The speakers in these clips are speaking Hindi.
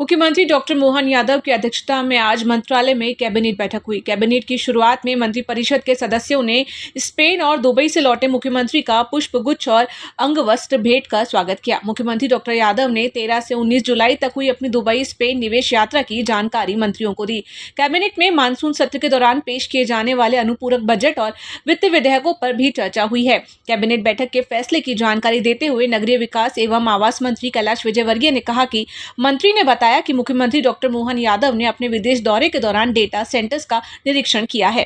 मुख्यमंत्री डॉक्टर मोहन यादव की अध्यक्षता में आज मंत्रालय में कैबिनेट बैठक हुई। कैबिनेट की शुरुआत में मंत्रिपरिषद के सदस्यों ने स्पेन और दुबई से लौटे मुख्यमंत्री का पुष्प गुच्छ और अंगवस्त्र भेंट कर स्वागत किया। मुख्यमंत्री डॉक्टर यादव ने 13 से 19 जुलाई तक हुई अपनी दुबई स्पेन निवेश यात्रा की जानकारी मंत्रियों को दी। कैबिनेट में मानसून सत्र के दौरान पेश किए जाने वाले अनुपूरक बजट और वित्त विधेयकों पर भी चर्चा हुई है। कैबिनेट बैठक के फैसले की जानकारी देते हुए नगरीय विकास एवं आवास मंत्री कैलाश विजयवर्गीय ने कहा कि मंत्री ने बताया कि मुख्यमंत्री डॉक्टर मोहन यादव ने अपने विदेश दौरे के दौरान डेटा सेंटर्स का निरीक्षण किया है।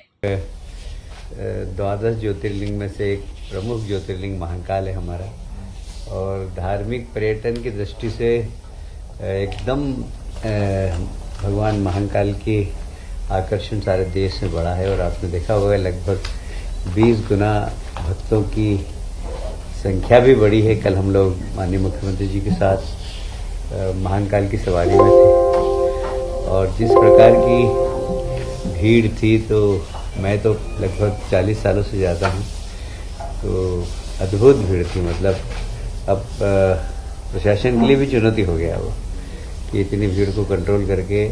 द्वादश ज्योतिर्लिंग में से एक प्रमुख ज्योतिर्लिंग महाकाल है हमारा, और धार्मिक पर्यटन की दृष्टि से एकदम भगवान महाकाल की आकर्षण सारे देश में बढ़ा है। और आपने देखा होगा लगभग 20 गुना भक्तों की संख्या भी बढ़ी है। कल हम लोग माननीय मुख्यमंत्री जी के साथ महाकाल की सवारी में थे, और जिस प्रकार की भीड़ थी, तो मैं तो लगभग 40 सालों से ज़्यादा हूँ, तो अद्भुत भीड़ थी। मतलब अब प्रशासन के लिए भी चुनौती हो गया वो कि इतनी भीड़ को कंट्रोल करके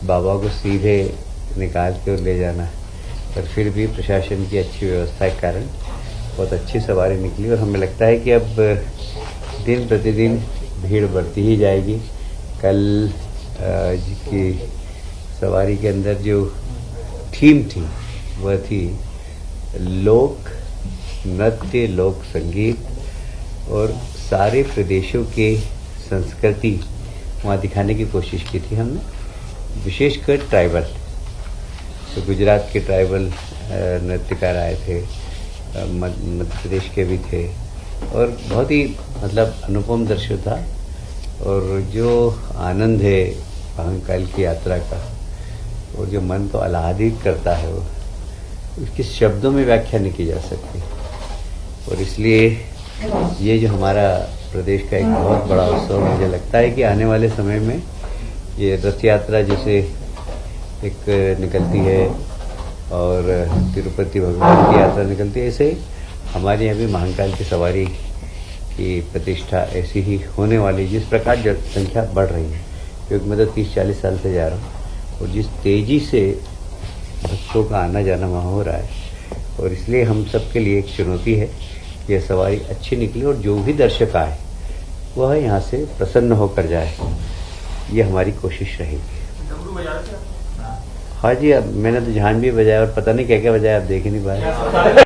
बाबा को सीधे निकाल के और ले जाना। पर फिर भी प्रशासन की अच्छी व्यवस्था के कारण बहुत अच्छी सवारी निकली, और हमें लगता है कि अब दिन प्रतिदिन भीड़ बढ़ती ही जाएगी। कल की सवारी के अंदर जो थीम थी वह थी लोक नृत्य, लोक संगीत, और सारे प्रदेशों के संस्कृति वहाँ दिखाने की कोशिश की थी हमने, विशेषकर ट्राइबल। तो गुजरात के ट्राइबल नृत्यकार आए थे, मध्य प्रदेश के भी थे, और बहुत ही मतलब अनुपम दृश्य था। और जो आनंद है महाकाल की यात्रा का, और जो मन को आह्लादित करता है, वो उसके शब्दों में व्याख्या नहीं की जा सकती। और इसलिए ये जो हमारा प्रदेश का एक बहुत बड़ा उत्सव, मुझे लगता है कि आने वाले समय में ये रथ यात्रा जैसे एक निकलती है और तिरुपति भगवान की यात्रा निकलती है, ऐसे हमारे यहाँ भी महाकाल की सवारी की प्रतिष्ठा ऐसी ही होने वाली। जिस प्रकार जनसंख्या बढ़ रही है, क्योंकि मैं तो 30-40 साल से जा रहा हूँ, और जिस तेज़ी से भक्तों का आना जाना वहाँ हो रहा है, और इसलिए हम सब के लिए एक चुनौती है कि यह सवारी अच्छी निकले और जो भी दर्शक आए वह यहाँ से प्रसन्न होकर जाए। ये हमारी कोशिश रहेगी। हाँ जी, अब मैंने तो झांझ भी बजाया, और पता नहीं क्या क्या बजाया, आप देख ही नहीं पाए।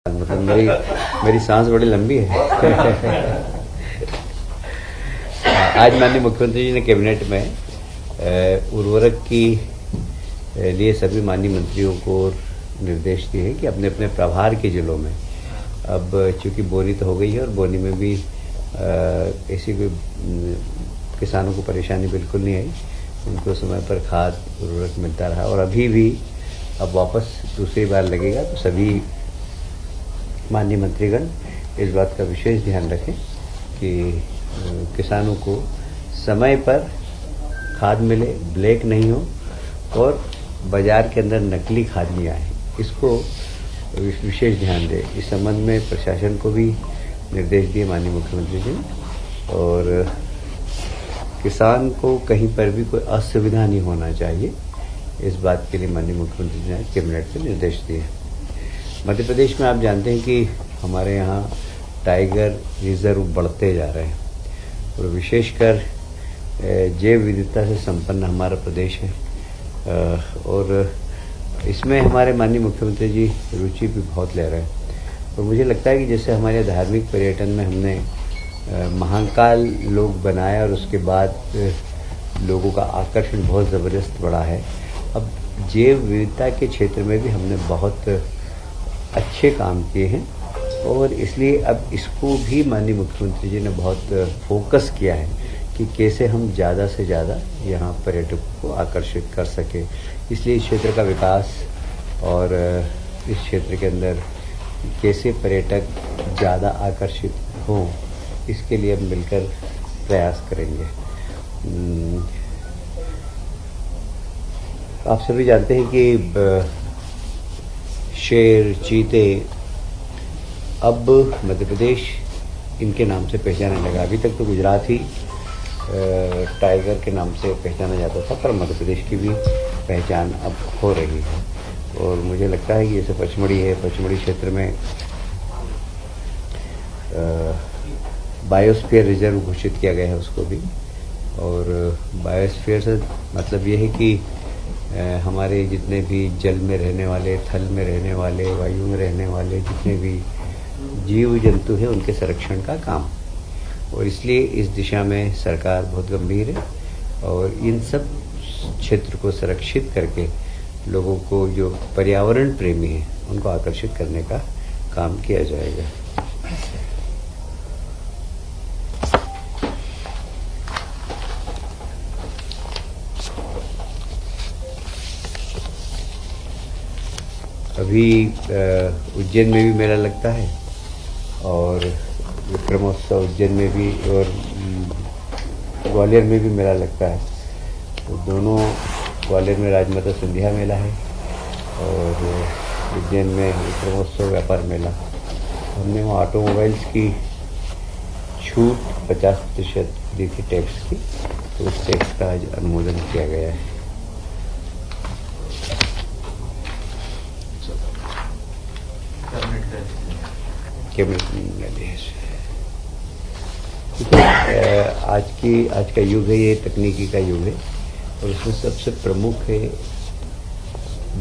मतलब मेरी सांस बड़ी लंबी है। आज माननीय मुख्यमंत्री जी ने कैबिनेट में उर्वरक की लिए सभी माननीय मंत्रियों को निर्देश दिए हैं कि अपने अपने प्रभार के जिलों में, अब चूंकि बोनी तो हो गई है और बोनी में भी ऐसी कोई किसानों को परेशानी बिल्कुल नहीं आई, उनको समय पर खाद उर्वरक मिलता रहा, और अभी भी अब वापस दूसरी बार लगेगा। तो सभी माननीय मंत्रीगण इस बात का विशेष ध्यान रखें कि किसानों को समय पर खाद मिले, ब्लैक नहीं हो, और बाजार के अंदर नकली खाद नहीं आए, इसको विशेष ध्यान दें। इस संबंध में प्रशासन को भी निर्देश दिए माननीय मुख्यमंत्री जी ने, और किसान को कहीं पर भी कोई असुविधा नहीं होना चाहिए, इस बात के लिए माननीय मुख्यमंत्री जी ने कैबिनेट में निर्देश दिए। मध्य प्रदेश में आप जानते हैं कि हमारे यहाँ टाइगर रिजर्व बढ़ते जा रहे हैं, और विशेषकर जैव विविधता से संपन्न हमारा प्रदेश है, और इसमें हमारे माननीय मुख्यमंत्री जी रुचि भी बहुत ले रहे हैं। और मुझे लगता है कि जैसे हमारे धार्मिक पर्यटन में हमने महाकाल लोक बनाया, और उसके बाद लोगों का आकर्षण बहुत ज़बरदस्त बढ़ा है, अब जैव विविधता के क्षेत्र में भी हमने बहुत अच्छे काम किए हैं, और इसलिए अब इसको भी माननीय मुख्यमंत्री जी ने बहुत फोकस किया है कि कैसे हम ज़्यादा से ज़्यादा यहाँ पर्यटकों को आकर्षित कर सके। इसलिए इस क्षेत्र का विकास और इस क्षेत्र के अंदर कैसे पर्यटक ज़्यादा आकर्षित हों, इसके लिए हम मिलकर प्रयास करेंगे। आप सभी जानते हैं कि शेर, चीते अब मध्य प्रदेश इनके नाम से पहचाना लगा। अभी तक तो गुजरात ही टाइगर के नाम से पहचाना जाता था, पर मध्य प्रदेश की भी पहचान अब हो रही है। और मुझे लगता है कि जैसे पचमढ़ी है, पचमढ़ी क्षेत्र में बायोस्फीयर रिजर्व घोषित किया गया है उसको भी। और बायोस्फीयर से मतलब ये है कि हमारे जितने भी जल में रहने वाले, थल में रहने वाले, वायु में रहने वाले जितने भी जीव जंतु हैं उनके संरक्षण का काम। और इसलिए इस दिशा में सरकार बहुत गंभीर है और इन सब क्षेत्र को संरक्षित करके लोगों को जो पर्यावरण प्रेमी हैं उनको आकर्षित करने का काम किया जाएगा। अभी उज्जैन में भी मेला लगता है और विक्रमोत्सव उज्जैन में भी और ग्वालियर में भी मेला लगता है। तो दोनों, ग्वालियर में राजमाता सिंधिया मेला है और उज्जैन में विक्रमोत्सव व्यापार मेला। हमने वहाँ ऑटोमोबाइल्स की छूट 50% दी थी टैक्स की, तो उस टैक्स का आज अनुमोदन किया गया है। आज का युग है, ये तकनीकी का युग है और उसमें सबसे प्रमुख है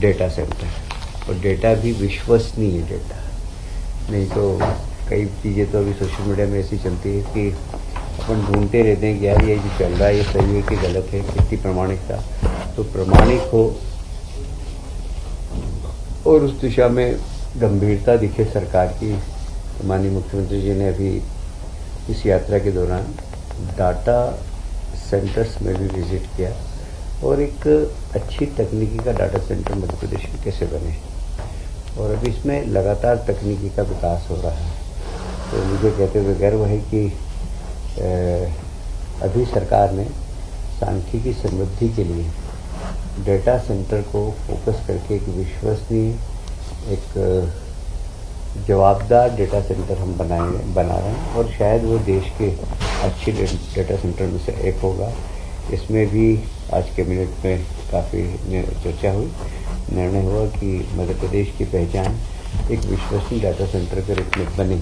डेटा सेंटर। और डेटा भी विश्वसनीय डेटा, नहीं तो कई चीज़ें तो अभी सोशल मीडिया में ऐसी चलती है कि अपन ढूंढते रहते हैं कि यार ये जो चल रहा है ये सही है कि गलत है, कितनी प्रामाणिकता। तो प्रामाणिक हो और उस दिशा में गंभीरता दिखे सरकार की। माननीय मुख्यमंत्री जी ने अभी इस यात्रा के दौरान डाटा सेंटर्स में भी विजिट किया और एक अच्छी तकनीकी का डाटा सेंटर मध्य प्रदेश में कैसे बने। और अभी इसमें लगातार तकनीकी का विकास हो रहा है। तो मुझे कहते हुए गर्व है कि अभी सरकार ने सांख्यिकी समृद्धि के लिए डेटा सेंटर को फोकस करके एक विश्वसनीय, एक जवाबदार डेटा सेंटर हम बना रहे हैं और शायद वो देश के अच्छे डेटा सेंटर में से एक होगा। इसमें भी आज कैबिनेट में काफ़ी चर्चा हुई, निर्णय हुआ कि मध्य प्रदेश की पहचान एक विश्वसनीय डाटा सेंटर के रूप में बने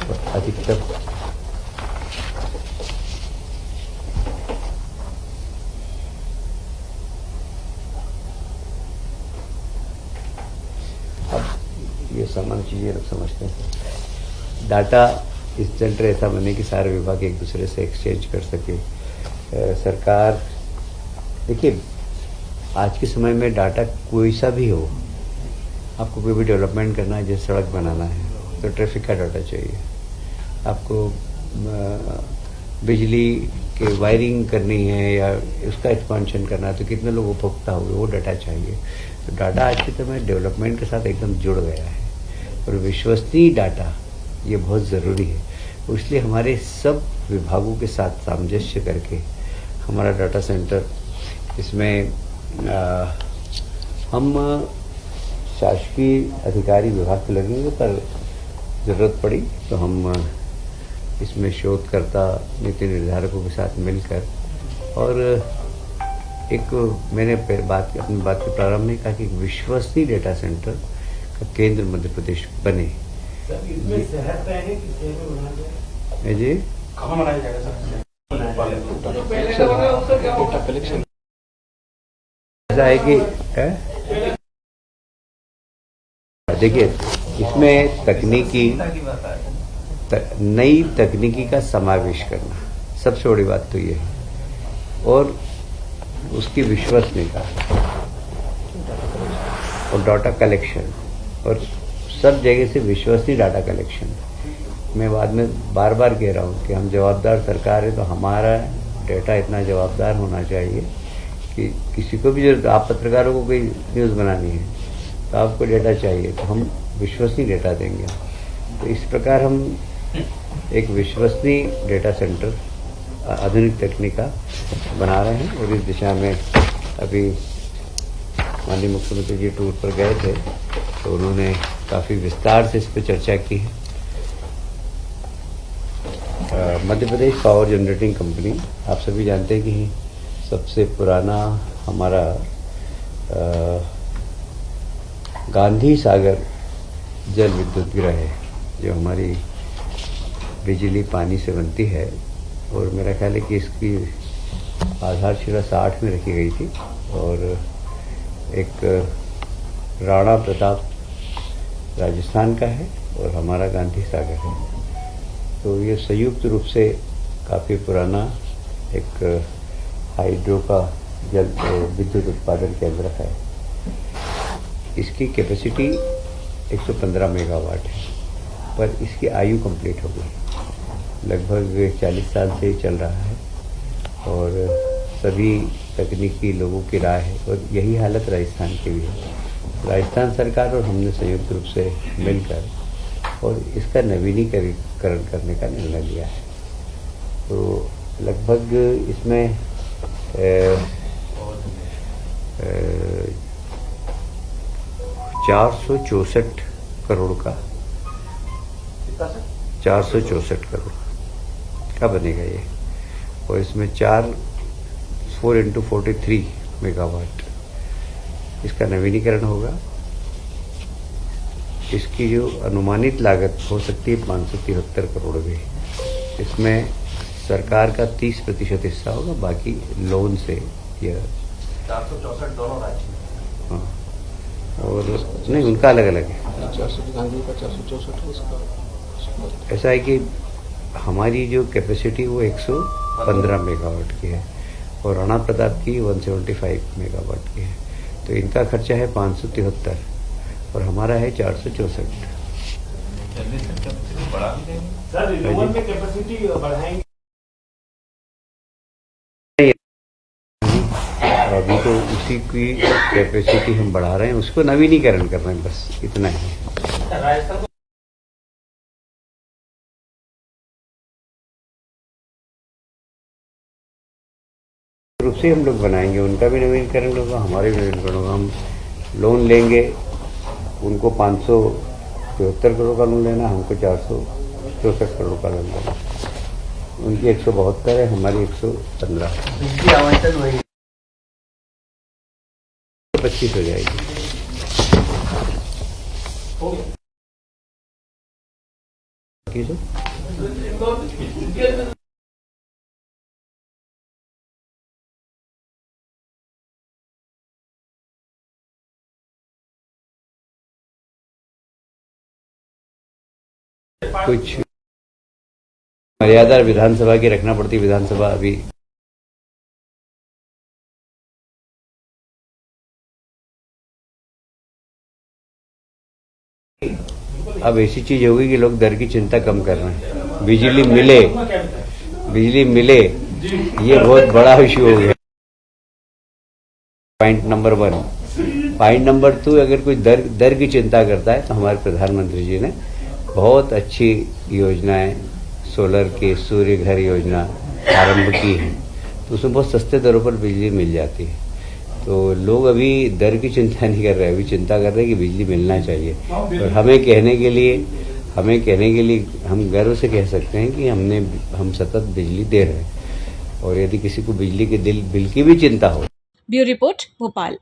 और अधिकतर ये सामान्य चीज़ें लोग समझते हैं। डाटा इस सेंटर ऐसा बने कि सारे विभाग एक दूसरे से एक्सचेंज कर सके। सरकार देखिए, आज के समय में डाटा कोई सा भी हो, आपको कोई भी डेवलपमेंट करना है, जैसे सड़क बनाना है तो ट्रैफिक का डाटा चाहिए, आपको बिजली के वायरिंग करनी है या उसका एक्सपांशन करना है तो कितने लोग उपभोक्ता हुए, वो डाटा चाहिए। तो डाटा आज के समय डेवलपमेंट के साथ एकदम जुड़ गया है और विश्वसनीय डाटा ये बहुत ज़रूरी है। इसलिए हमारे सब विभागों के साथ सामंजस्य करके हमारा डाटा सेंटर, इसमें हम शासकीय अधिकारी विभाग तो लगेंगे, पर ज़रूरत पड़ी तो हम इसमें शोधकर्ता, नीति निर्धारकों के साथ मिलकर, और एक मैंने अपनी बात के प्रारंभ में कहा कि एक विश्वसनीय डेटा सेंटर का केंद्र मध्य प्रदेश बने। जी कहाँ मनाया जाएगा सर? ऐसा है कि देखिए, इसमें नई तकनीकी का समावेश करना सबसे बड़ी बात तो ये है, और उसकी विश्वसनीयता और डाटा कलेक्शन, और सब जगह से विश्वसनीय डाटा कलेक्शन। मैं बाद में बार बार कह रहा हूँ कि हम जवाबदार सरकार है, तो हमारा डेटा इतना जवाबदार होना चाहिए कि किसी को भी जो, आप पत्रकारों को कोई न्यूज़ बनानी है तो आपको डेटा चाहिए, तो हम विश्वसनीय डेटा देंगे। तो इस प्रकार हम एक विश्वसनीय डेटा सेंटर आधुनिक तकनीक का बना रहे हैं और इस दिशा में अभी माननीय मुख्यमंत्री जी टूर पर गए थे तो उन्होंने काफ़ी विस्तार से इस पर चर्चा की है। Madhya Pradesh power generating company आप सभी जानते हैं कि सबसे पुराना हमारा गांधी सागर जल विद्युत गृह है जो हमारी बिजली पानी से बनती है, और मेरा ख्याल है कि इसकी आधारशिला 60 में रखी गई थी और एक राणा प्रताप राजस्थान का है और हमारा गांधी सागर है। तो ये संयुक्त रूप से काफ़ी पुराना एक हाइड्रो का जल विद्युत उत्पादन केंद्र है। इसकी कैपेसिटी 115 मेगावाट है, पर इसकी आयु कंप्लीट हो गई। लगभग 40 साल से चल रहा है और सभी तकनीकी लोगों की राय है, और यही हालत राजस्थान की भी है। राजस्थान सरकार और हमने संयुक्त रूप से मिलकर और इसका नवीनीकरण करने का निर्णय लिया है। तो लगभग इसमें 464 करोड़ का 464 करोड़ का बनेगा ये, और इसमें 4 × 43 मेगावाट इसका नवीनीकरण होगा। इसकी जो अनुमानित लागत हो सकती है 573 करोड़ भी। इसमें सरकार का 30% हिस्सा होगा, बाकी लोन से यह 464 दोनों राज्य में। हाँ, और नहीं उनका अलग अलग है। 464 ऐसा है कि हमारी जो कैपेसिटी वो 115 मेगावाट की है और राणा प्रताप की 175 मेगावाट की है। तो इनका खर्चा है 573 और हमारा है 464। सर रिन्यूएबल में कैपेसिटी बढ़ाएंगे? अभी तो उसी की कैपेसिटी हम बढ़ा रहे हैं, उसको नवीनीकरण कर रहे हैं, बस इतना ही। राजस्थान रूप से हम लोग बनाएंगे, उनका भी नवीनीकरण होगा, हमारे भी नवीनीकरण होगा। हम लोन लेंगे, उनको 573 करोड़ का लोन लेना, हमको 464 करोड़ का लोन लेना। उनकी 172 है, हमारी 115। बिजली आवंटन वही 25 हो जाएगी। हो गया। कुछ मर्यादा विधानसभा की रखना पड़ती है। विधानसभा अभी अब ऐसी चीज होगी कि लोग दर की चिंता कम कर रहे हैं। बिजली मिले ये बहुत बड़ा इश्यू हो गया। Point number 1। पॉइंट नंबर 2, अगर कोई दर की चिंता करता है तो हमारे प्रधानमंत्री जी ने बहुत अच्छी योजनाएं, सोलर की सूर्य घर योजना आरंभ की है, तो उसमें बहुत सस्ते दरों पर बिजली मिल जाती है। तो लोग अभी दर की चिंता नहीं कर रहे, अभी चिंता कर रहे हैं कि बिजली मिलना चाहिए। और हमें कहने के लिए हम गर्व से कह सकते हैं कि हम सतत बिजली दे रहे हैं। और यदि किसी को बिजली के बिल की भी चिंता हो। Bureau report Bhopal.